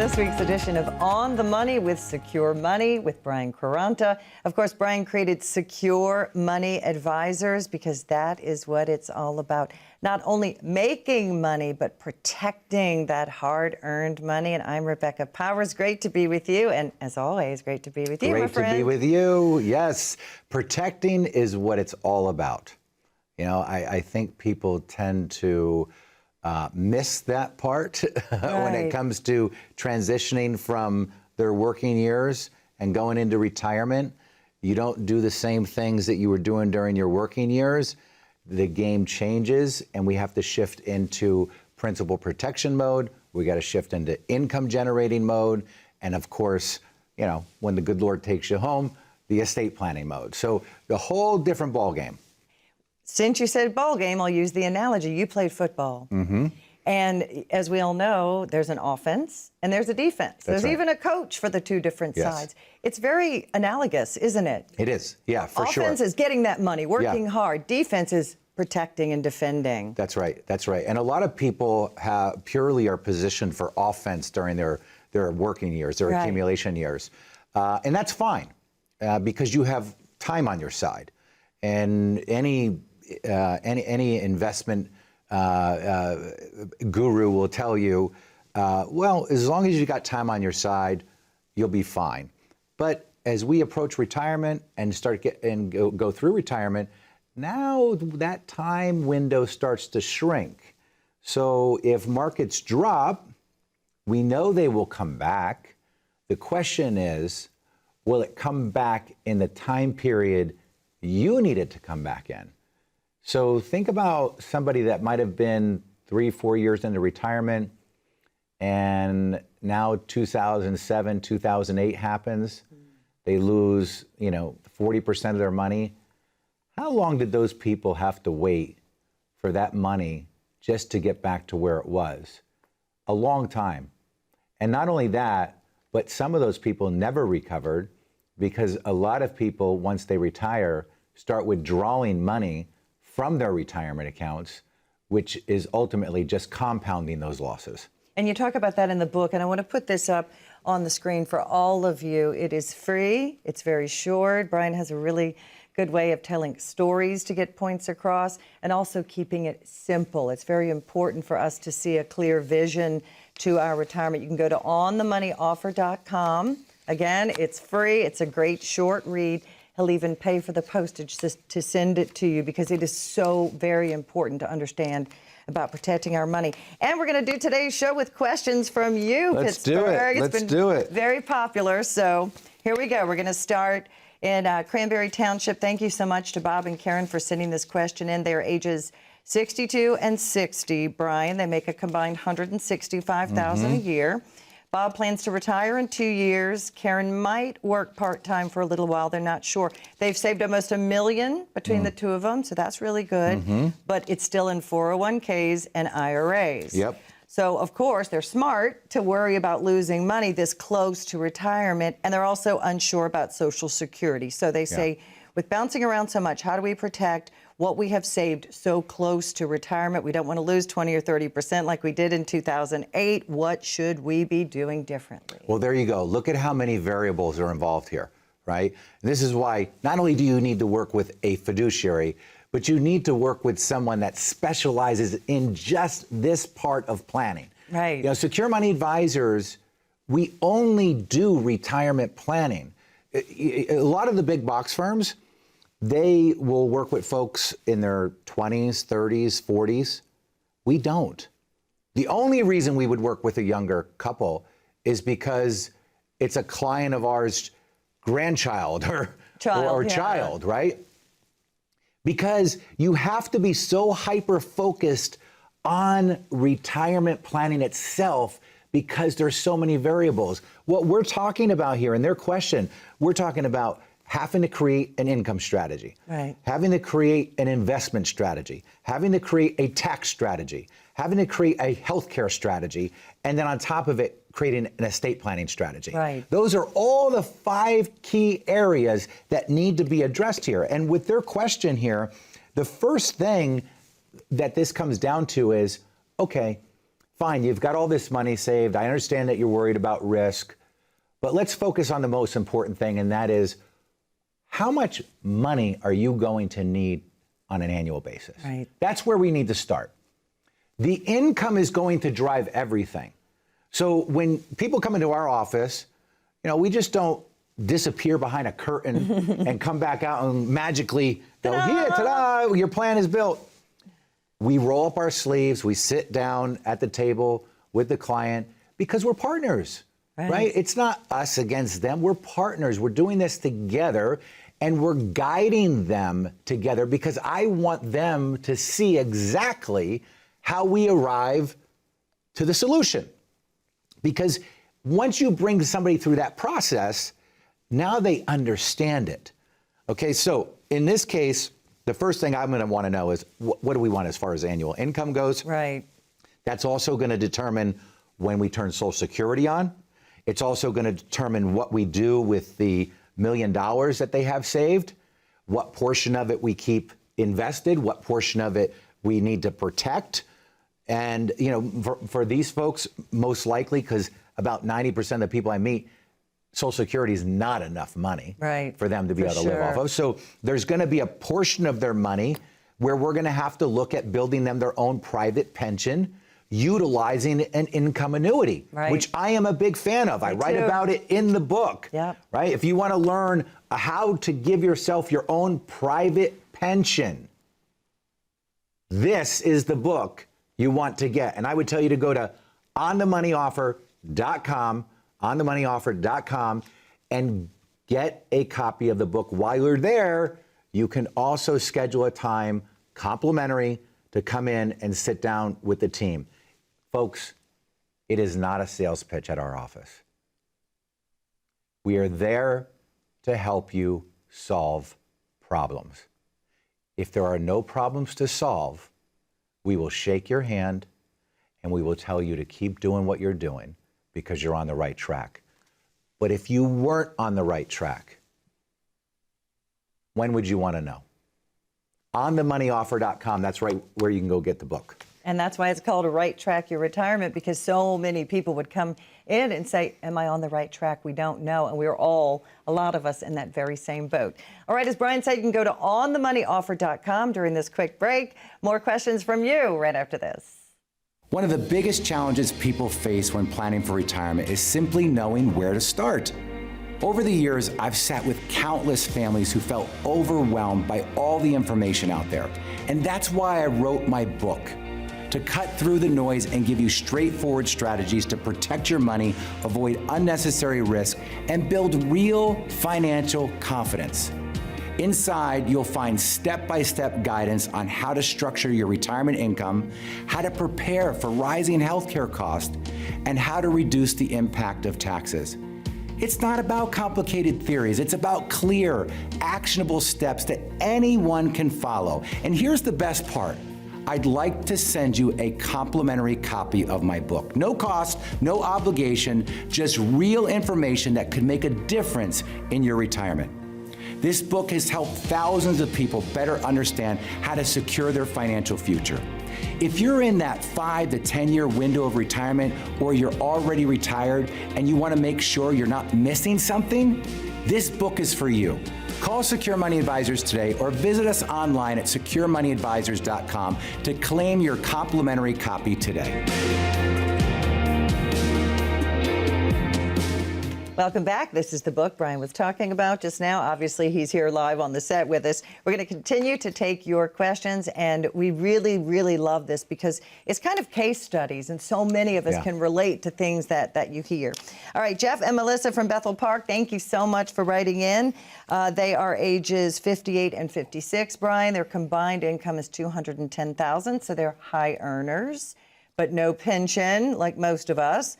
this week's edition of On the Money with Secure Money with Brian Quaranta. Of course, Brian created Secure Money Advisors because that is what it's all about. Not only making money, but protecting that hard-earned money. And I'm Rebecca Powers. Great to be with you. And as always, great to be with you, my friend. Great to be with you. Yes, protecting is what it's all about. You know, I think people tend to miss that part when it comes to transitioning from their working years and going into retirement. You don't do the same things that you were doing during your working years. The game changes and we have to shift into principal protection mode. We got to shift into income generating mode. And of course, you know, when the good Lord takes you home, the estate planning mode. So the whole different ball game. Since you said ball game, I'll use the analogy. You played football. Mm-hmm. And as we all know, there's an offense and there's a defense. There's even a coach for the two different sides. It's very analogous, isn't it? It is, yeah, for sure. Offense is getting that money, working hard. Defense is protecting and defending. That's right, that's right. And a lot of people purely are positioned for offense during their working years, their accumulation years. And that's fine because you have time on your side. And any investment guru will tell you, well, as long as you got time on your side, you'll be fine. But as we approach retirement and go through retirement, now that time window starts to shrink. So if markets drop, we know they will come back. The question is, will it come back in the time period you need it to come back in? So think about somebody that might have been 3-4 years into retirement and now 2007, 2008 happens. They lose, 40% of their money. How long did those people have to wait for that money just to get back to where it was? A long time. And not only that, but some of those people never recovered because a lot of people, once they retire, start withdrawing money from their retirement accounts, which is ultimately just compounding those losses. And you talk about that in the book, and I want to put this up on the screen for all of you. It is free. It's very short. Brian has a really good way of telling stories to get points across and also keeping it simple. It's very important for us to see a clear vision to our retirement. You can go to onthemoneyoffer.com. Again, it's free. It's a great short read. He'll even pay for the postage to send it to you because it is so very important to understand about protecting our money. And we're going to do today's show with questions from you, Pittsburgh. Let's do it. Very popular. So here we go. We're going to start in Cranberry Township. Thank you so much to Bob and Karen for sending this question in. They are ages 62 and 60, Brian. They make a combined $165,000 a year. Bob plans to retire in 2 years. Karen might work part-time for a little while. They're not sure. They've saved almost $1 million between the two of them, so that's really good. But it's still in 401ks and IRAs. Yep. So, of course, they're smart to worry about losing money this close to retirement, and they're also unsure about Social Security. So they say, with bouncing around so much, how do we protect what we have saved so close to retirement? We don't want to lose 20 or 30% like we did in 2008. What should we be doing differently? Well, there you go. Look at how many variables are involved here, right? And this is why not only do you need to work with a fiduciary, but you need to work with someone that specializes in just this part of planning. Right. Secure Money Advisors, we only do retirement planning. A lot of the big box firms, they will work with folks in their 20s, 30s, 40s. We don't. The only reason we would work with a younger couple is because it's a client of ours' grandchild or child, right? Because you have to be so hyper-focused on retirement planning itself because there's so many variables. What we're talking about here in their question, we're talking about having to create an income strategy, having to create an investment strategy, having to create a tax strategy, having to create a healthcare strategy, and then on top of it, creating an estate planning strategy. Right. Those are all the 5 key areas that need to be addressed here. And with their question here, the first thing that this comes down to is, okay, fine, you've got all this money saved. I understand that you're worried about risk, but let's focus on the most important thing, and that is, how much money are you going to need on an annual basis? Right. That's where we need to start. The income is going to drive everything. So when people come into our office, we just don't disappear behind a curtain and come back out and magically go, here, ta-da, your plan is built. We roll up our sleeves, we sit down at the table with the client because we're partners, right? It's not us against them, we're partners. We're doing this together and we're guiding them together because I want them to see exactly how we arrive to the solution. Because once you bring somebody through that process, now they understand it. Okay, so in this case, the first thing I'm going to want to know is what do we want as far as annual income goes? Right. That's also going to determine when we turn Social Security on. It's also going to determine what we do with the $1 million that they have saved, what portion of it we keep invested, what portion of it we need to protect. And, for these folks, most likely, because about 90% of the people I meet, Social Security is not enough money for them to be able to live off of. So there's going to be a portion of their money where we're going to have to look at building them their own private pension, utilizing an income annuity, which I am a big fan of. I write about it in the book, right? If you want to learn how to give yourself your own private pension, this is the book you want to get. And I would tell you to go to onthemoneyoffer.com, onthemoneyoffer.com, and get a copy of the book. While you're there, you can also schedule a time complimentary to come in and sit down with the team. Folks, it is not a sales pitch at our office. We are there to help you solve problems. If there are no problems to solve, we will shake your hand and we will tell you to keep doing what you're doing because you're on the right track. But if you weren't on the right track, when would you want to know? onthemoneyoffer.com, that's right where you can go get the book. And that's why it's called A Right Track Your Retirement, because so many people would come in and say, am I on the right track? We don't know. And we're all, a lot of us, in that very same boat. All right, as Brian said, you can go to onthemoneyoffer.com during this quick break. More questions from you right after this. One of the biggest challenges people face when planning for retirement is simply knowing where to start. Over the years, I've sat with countless families who felt overwhelmed by all the information out there. And that's why I wrote my book, to cut through the noise and give you straightforward strategies to protect your money, avoid unnecessary risk, and build real financial confidence. Inside, you'll find step-by-step guidance on how to structure your retirement income, how to prepare for rising healthcare costs, and how to reduce the impact of taxes. It's not about complicated theories. It's about clear, actionable steps that anyone can follow. And here's the best part. I'd like to send you a complimentary copy of my book. No cost, no obligation, just real information that could make a difference in your retirement. This book has helped thousands of people better understand how to secure their financial future. If you're in that 5 to 10 year window of retirement, or you're already retired and you want to make sure you're not missing something, this book is for you. Call Secure Money Advisors today or visit us online at securemoneyadvisors.com to claim your complimentary copy today. Welcome back. This is the book Brian was talking about just now. Obviously, he's here live on the set with us. We're going to continue to take your questions, and we really, really love this because it's kind of case studies, and so many of us can relate to things that you hear. All right, Jeff and Melissa from Bethel Park, thank you so much for writing in. They are ages 58 and 56, Brian. Their combined income is $210,000, so they're high earners, but no pension like most of us.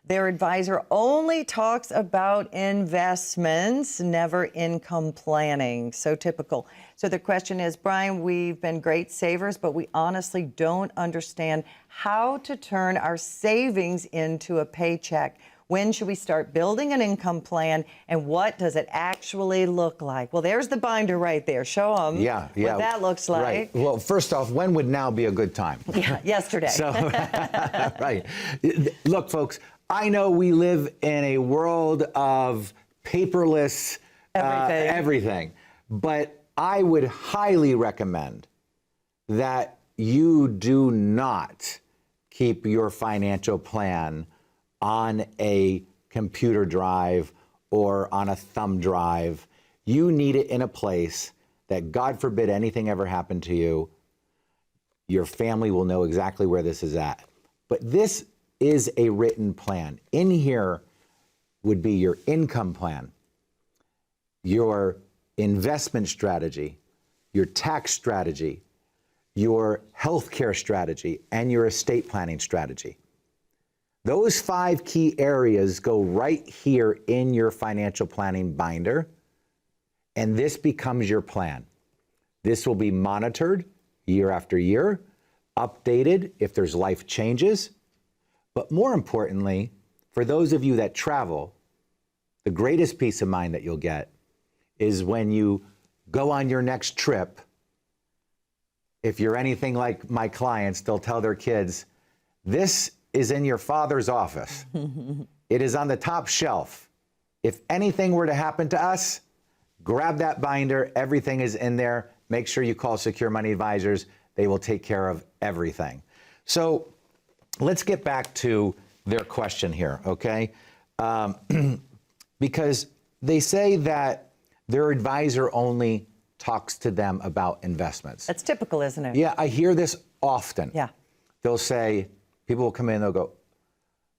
Their advisor only talks about investments, never income planning. So typical. So the question is, Brian, we've been great savers, but we honestly don't understand how to turn our savings into a paycheck. When should we start building an income plan, and what does it actually look like? Well, there's the binder right there. Show them what that looks like. Right. Well, first off, when would now be a good time? Yeah, yesterday. So, right. Look, folks, I know we live in a world of paperless everything, but I would highly recommend that you do not keep your financial plan on a computer drive or on a thumb drive. You need it in a place that, God forbid anything ever happened to you, your family will know exactly where this is at. But this is a written plan. In here would be your income plan, your investment strategy, your tax strategy, your healthcare strategy, and your estate planning strategy. Those 5 key areas go right here in your financial planning binder, and this becomes your plan. This will be monitored year after year, updated if there's life changes. But more importantly, for those of you that travel, the greatest peace of mind that you'll get is when you go on your next trip. If you're anything like my clients, they'll tell their kids, this is in your father's office. It is on the top shelf. If anything were to happen to us, grab that binder. Everything is in there. Make sure you call Secure Money Advisors. They will take care of everything. So let's get back to their question here, okay? Because they say that their advisor only talks to them about investments. That's typical, isn't it? Yeah, I hear this often. Yeah. They'll say, people will come in, they'll go,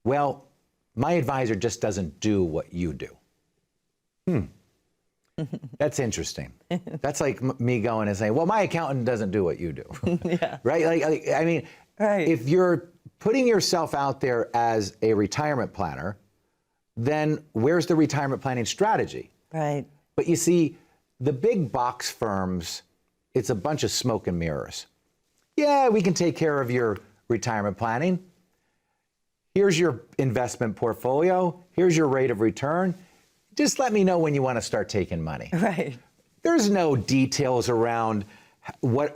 well, my advisor just doesn't do what you do. That's interesting. That's like me going and saying, well, my accountant doesn't do what you do. Yeah. Right? Like, I mean, right. If you're putting yourself out there as a retirement planner, then where's the retirement planning strategy? Right. But you see, the big box firms, it's a bunch of smoke and mirrors. Yeah, we can take care of your retirement planning. Here's your investment portfolio. Here's your rate of return. Just let me know when you want to start taking money. Right. There's no details around what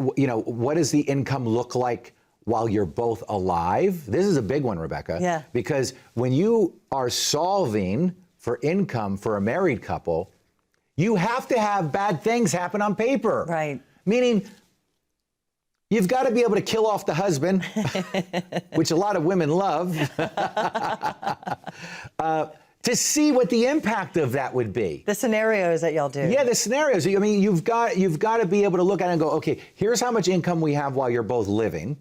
does the income look like while you're both alive. This is a big one, Rebecca. Yeah. Because when you are solving for income for a married couple, you have to have bad things happen on paper. Right. Meaning, you've got to be able to kill off the husband, which a lot of women love, to see what the impact of that would be. The scenarios that y'all do. Yeah, the scenarios. I mean, you've got to be able to look at it and go, okay, here's how much income we have while you're both living.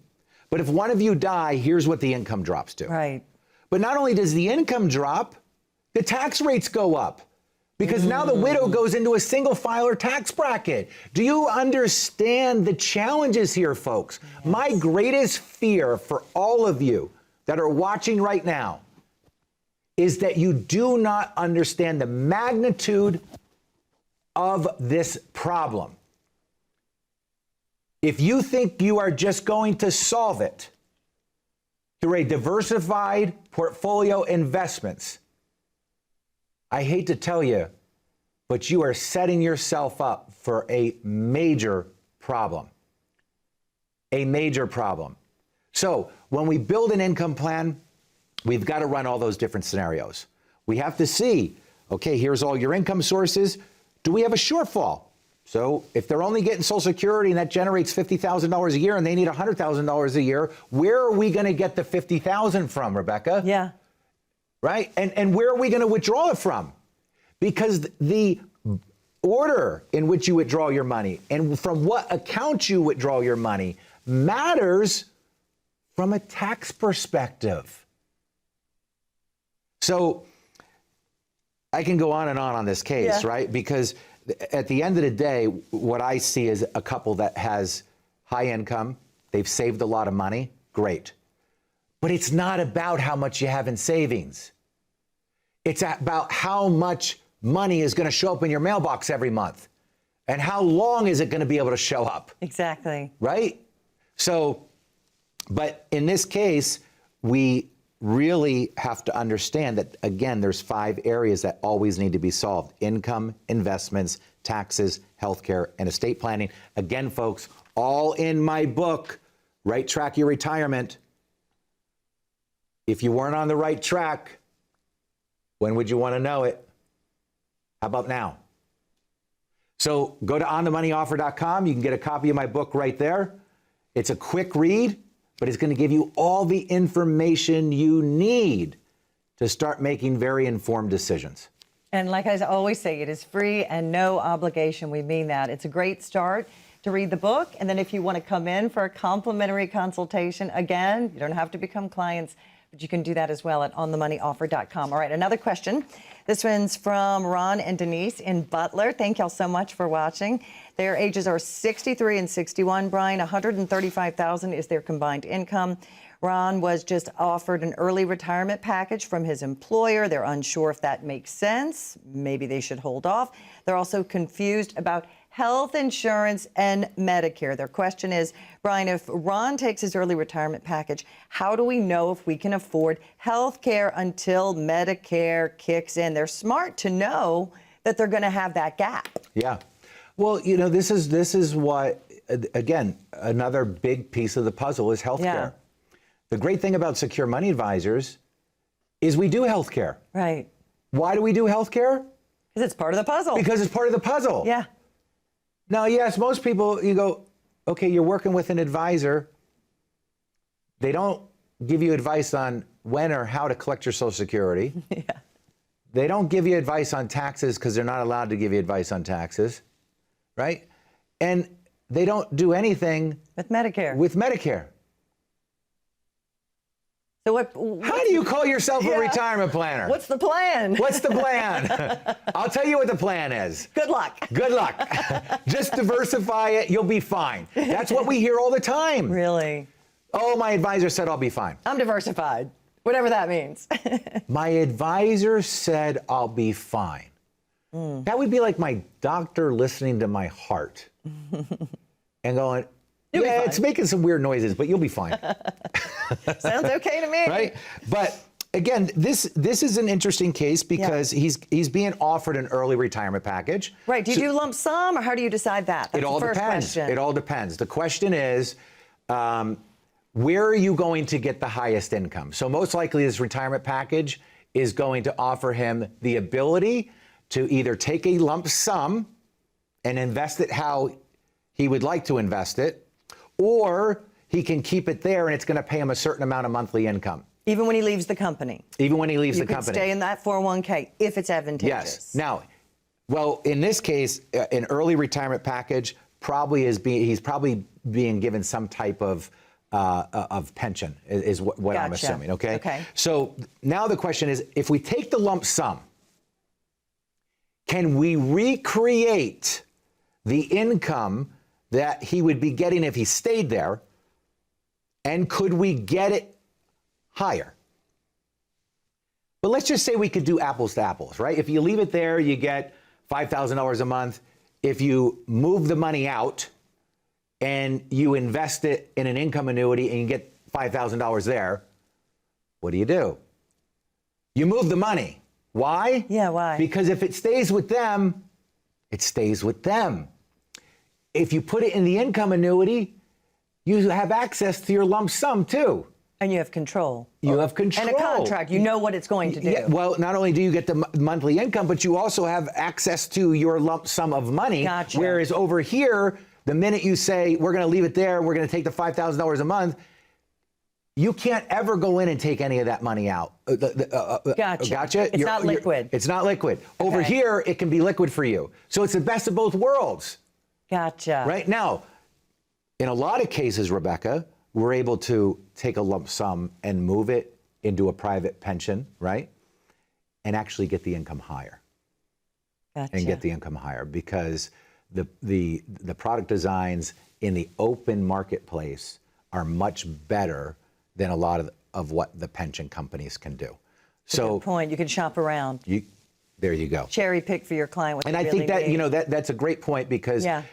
But if one of you die, here's what the income drops to. Right. But not only does the income drop, the tax rates go up. Because now the widow goes into a single filer tax bracket. Do you understand the challenges here, folks? Yes. My greatest fear for all of you that are watching right now is that you do not understand the magnitude of this problem. If you think you are just going to solve it through a diversified portfolio investments, I hate to tell you, but you are setting yourself up for a major problem. A major problem. So when we build an income plan, we've got to run all those different scenarios. We have to see, okay, here's all your income sources. Do we have a shortfall? So if they're only getting Social Security and that generates $50,000 a year and they need $100,000 a year, where are we going to get the $50,000 from, Rebecca? Yeah. Right? And where are we going to withdraw it from? Because the order in which you withdraw your money and from what account you withdraw your money matters from a tax perspective. So I can go on and on this case, right? Because at the end of the day, what I see is a couple that has high income, they've saved a lot of money, great. But it's not about how much you have in savings. It's about how much money is going to show up in your mailbox every month. And how long is it going to be able to show up? Exactly. Right? So, but in this case, we really have to understand that, again, there's 5 areas that always need to be solved: income, investments, taxes, healthcare, and estate planning. Again, folks, all in my book, Right Track Your Retirement. If you weren't on the right track, when would you want to know it? How about now? So go to onthemoneyoffer.com. You can get a copy of my book right there. It's a quick read, but it's going to give you all the information you need to start making very informed decisions. And like I always say, it is free and no obligation. We mean that. It's a great start to read the book. And then if you want to come in for a complimentary consultation, again, you don't have to become clients, but you can do that as well at onthemoneyoffer.com. All right, another question. This one's from Ron and Denise in Butler. Thank y'all so much for watching. Their ages are 63 and 61, Brian. $135,000 is their combined income. Ron was just offered an early retirement package from his employer. They're unsure if that makes sense. Maybe they should hold off. They're also confused about health insurance and Medicare. Their question is, Brian, if Ron takes his early retirement package, how do we know if we can afford health care until Medicare kicks in? They're smart to know that they're going to have that gap. Yeah. Well, you know, this is what, again, another big piece of the puzzle is healthcare. Yeah. The great thing about Secure Money Advisors is we do healthcare. Right. Why do we do healthcare? Because it's part of the puzzle. Because it's part of the puzzle. Yeah. Now, yes, most people, you go, okay, you're working with an advisor. They don't give you advice on when or how to collect your Social Security. Yeah. They don't give you advice on taxes because they're not allowed to give you advice on taxes, right? And they don't do anything With Medicare. with Medicare. So what? How do you call yourself a retirement planner? What's the plan? What's the plan? I'll tell you what the plan is. Good luck. Good luck. Just diversify it. You'll be fine. That's what we hear all the time. Really? Oh, my advisor said I'll be fine. I'm diversified, whatever that means. My advisor said I'll be fine. That would be like my doctor listening to my heart and going, yeah, it's making some weird noises, but you'll be fine. Sounds okay to me. Right? But again, this is an interesting case because he's being offered an early retirement package. Right. Do you do lump sum or how do you decide that? That's It all the first depends. question. It all depends. The question is, where are you going to get the highest income? So most likely this retirement package is going to offer him the ability to either take a lump sum and invest it how he would like to invest it, or he can keep it there and it's going to pay him a certain amount of monthly income. Even when he leaves the company. Even when he leaves the You could company. stay in that 401k if it's advantageous. Yes. Now, well, in this case, an early retirement package he's probably being given some type of pension is what I'm Gotcha. assuming. Okay. Okay. So now the question is, if we take the lump sum, can we recreate the income that he would be getting if he stayed there? And could we get it higher? But let's just say we could do apples to apples, right? If you leave it there, you get $5,000 a month. If you move the money out and you invest it in an income annuity and you get $5,000 there, what do? You move the money. Why? Yeah, why? Because if it stays with them, it stays with them. If you put it in the income annuity, you have access to your lump sum too. And you have control. You have control. And a contract. You know what it's going to do. Yeah, well, not only do you get the monthly income, but you also have access to your lump sum of money. Gotcha. Whereas over here, the minute you say, we're going to leave it there, we're going to take the $5,000 a month, you can't ever go in and take any of that money out. Gotcha. It's not liquid. It's not liquid. Over Okay. here, it can be liquid for you. So it's the best of both worlds. Gotcha. Right now, in a lot of cases, Rebecca, we're able to take a lump sum and move it into a private pension, right? And actually get the income higher. Gotcha. And get the income higher because the product designs in the open marketplace are much better than a lot of what the pension companies can do. So Good point. You can shop around. There you go. Cherry pick for your client. What And they I really think that, need. that's a great point because, Yeah.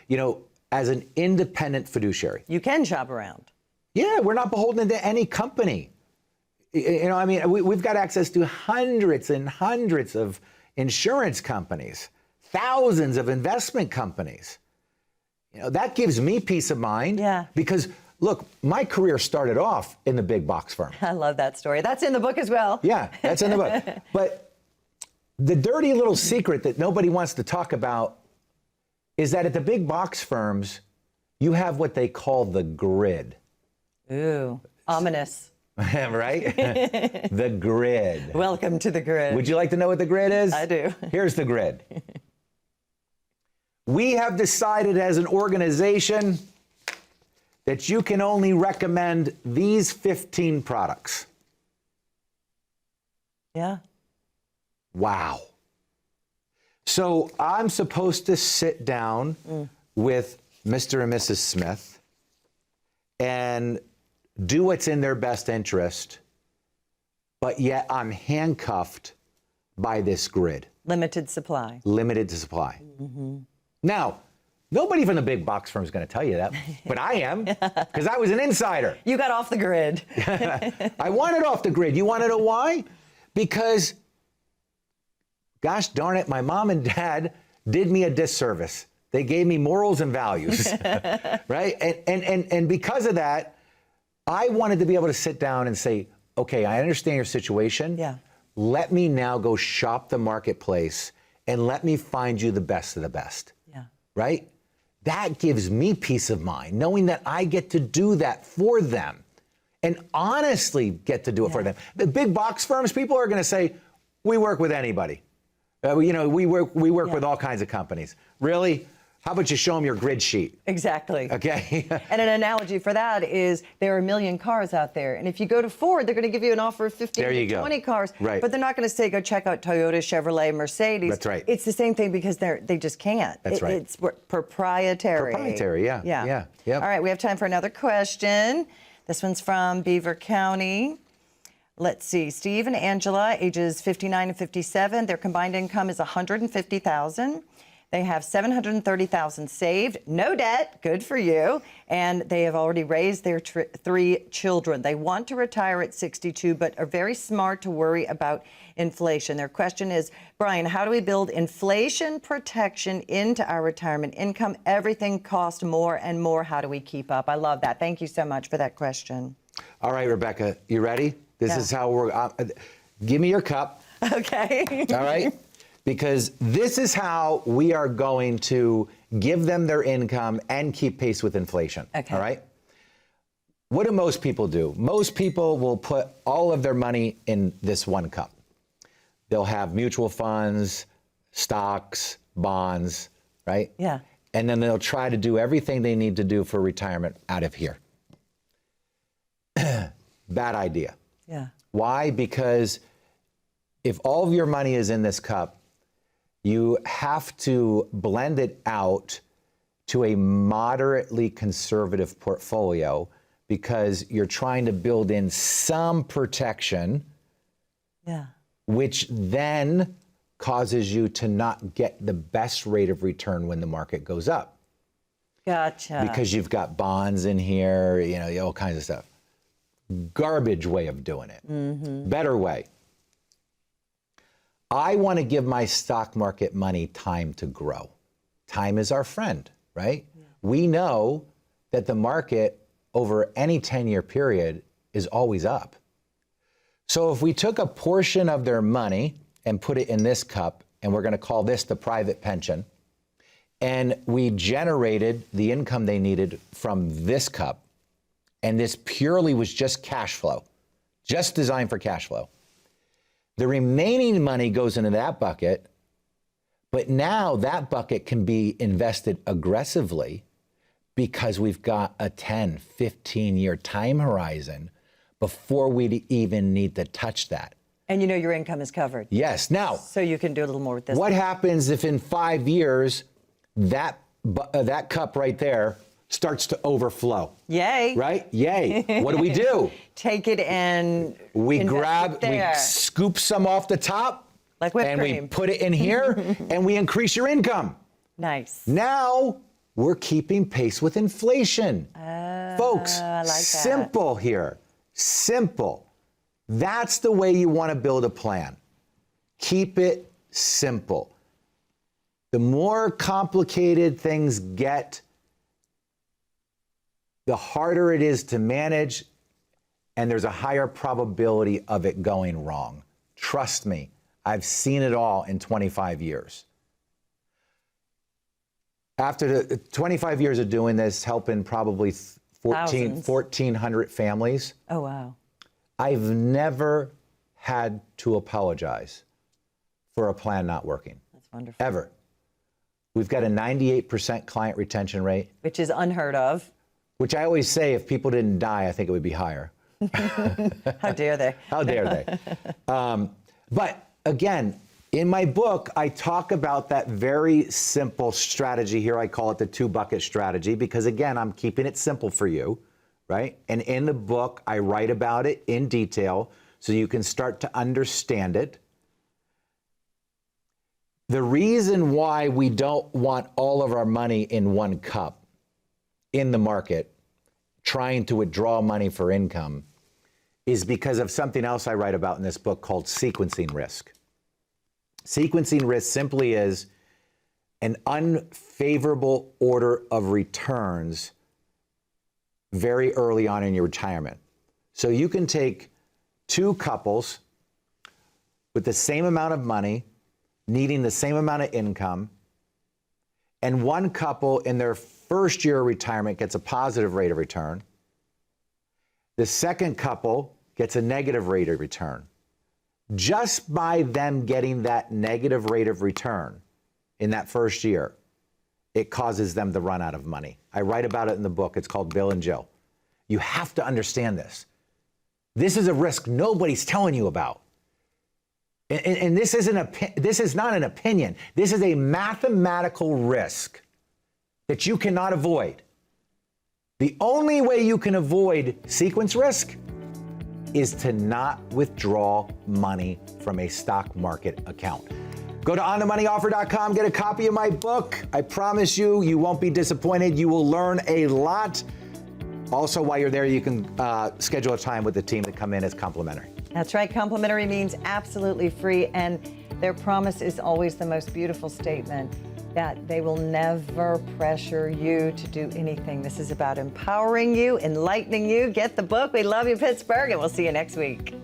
As an independent fiduciary, You can shop around. yeah, we're not beholden to any company. You know, I mean, we've got access to hundreds and hundreds of insurance companies, thousands of investment companies. You know, that gives me peace of mind. Yeah. Because look, my career started off in the big box firm. I love that story. That's in the book as well. Yeah, that's in the book. But the dirty little secret that nobody wants to talk about is that at the big box firms, you have what they call the grid. Ooh, ominous. Right? The grid. Welcome to the grid. Would you like to know what the grid is? I do. Here's the grid. We have decided as an organization that you can only recommend these 15 products. Yeah. Wow. So I'm supposed to sit down with Mr. and Mrs. Smith and do what's in their best interest, but yet I'm handcuffed by this grid. Limited supply. Limited to supply. Now, nobody from the big box firm is going to tell you that, but I am, because I was an insider. You got off the grid. I wanted off the grid. You want to know why? Because, gosh darn it, my mom and dad did me a disservice. They gave me morals and values, right? And because of that, I wanted to be able to sit down and say, okay, I understand your situation. Yeah. Let me now go shop the marketplace and let me find you the best of the best. Yeah. Right? That gives me peace of mind, knowing that I get to do that for them and honestly get to do it for them. The big box firms, people are going to say, we work with anybody. You know, we work with all kinds of companies. Really? How about you show them your grid sheet? Exactly. Okay. And an analogy for that is there are a million cars out there. And if you go to Ford, they're going to give you an offer of 15 to 20 cars. Right. But they're not going to say, go check out Toyota, Chevrolet, Mercedes. That's right. It's the same thing because they just can't. That's right. It's proprietary. Proprietary, yeah. Yeah. Yep. All right, we have time for another question. This one's from Beaver County. Let's see, Steve and Angela, ages 59 and 57. Their combined income is $150,000. They have $730,000 saved, no debt, good for you, and they have already raised their 3 children. They want to retire at 62, but are very smart to worry about inflation. Their question is, Brian, how do we build inflation protection into our retirement income? Everything costs more and more. How do we keep up? I love that. Thank you so much for that question. All right, Rebecca, you ready? This is how we're, give me your cup. Okay. All right? Because this is how we are going to give them their income and keep pace with inflation. Okay. All right? What do most people do? Most people will put all of their money in this one cup. They'll have mutual funds, stocks, bonds, right? Yeah. And then they'll try to do everything they need to do for retirement out of here. Bad idea. Yeah. Why? Because if all of your money is in this cup, you have to blend it out to a moderately conservative portfolio because you're trying to build in some protection, which then causes you to not get the best rate of return when the market goes up. Gotcha. Because you've got bonds in here, you know, all kinds of stuff. Garbage way of doing it. Better way. I want to give my stock market money time to grow. Time is our friend, right? Yeah. We know that the market over any 10-year period is always up. So if we took a portion of their money and put it in this cup, and we're going to call this the private pension, and we generated the income they needed from this cup, and this purely was just cash flow, just designed for cash flow. The remaining money goes into that bucket, but now that bucket can be invested aggressively because we've got a 10, 15-year time horizon before we even need to touch that. And you know your income is covered. Yes. Now, so you can do a little more with this. What happens if in 5 years that cup right there starts to overflow? Yay. Right? Yay. What do? Take it and we scoop some off the top like whipped and cream. We put it in here and we increase your income. Nice. Now we're keeping pace with inflation. Folks, I like that. Simple here. Simple. That's the way you want to build a plan. Keep it simple. The more complicated things get, the harder it is to manage, and there's a higher probability of it going wrong. Trust me, I've seen it all in 25 years. After the 25 years of doing this, helping probably 1,400 families. Oh, wow. I've never had to apologize for a plan not working. That's wonderful. Ever. We've got a 98% client retention rate. Which is unheard of. Which I always say, if people didn't die, I think it would be higher. How dare they? How dare they? But again, in my book, I talk about that very simple strategy here. I call it the 2-bucket strategy because, again, I'm keeping it simple for you, right? And in the book, I write about it in detail so you can start to understand it. The reason why we don't want all of our money in one cup in the market, trying to withdraw money for income, is because of something else I write about in this book called sequencing risk. Sequencing risk simply is an unfavorable order of returns very early on in your retirement. So you can take 2 couples with the same amount of money, needing the same amount of income, and one couple in their first year of retirement gets a positive rate of return. The second couple gets a negative rate of return. Just by them getting that negative rate of return in that first year, it causes them to run out of money. I write about it in the book. It's called Bill and Jill. You have to understand this. This is a risk nobody's telling you about. And this is not an opinion. This is a mathematical risk that you cannot avoid. The only way you can avoid sequence risk is to not withdraw money from a stock market account. Go to onthemoneyoffer.com, get a copy of my book. I promise you, you won't be disappointed. You will learn a lot. Also, while you're there, you can schedule a time with the team to come in as complimentary. That's right. Complimentary means absolutely free. And their promise is always the most beautiful statement, that they will never pressure you to do anything. This is about empowering you, enlightening you. Get the book. We love you, Pittsburgh, and we'll see you next week.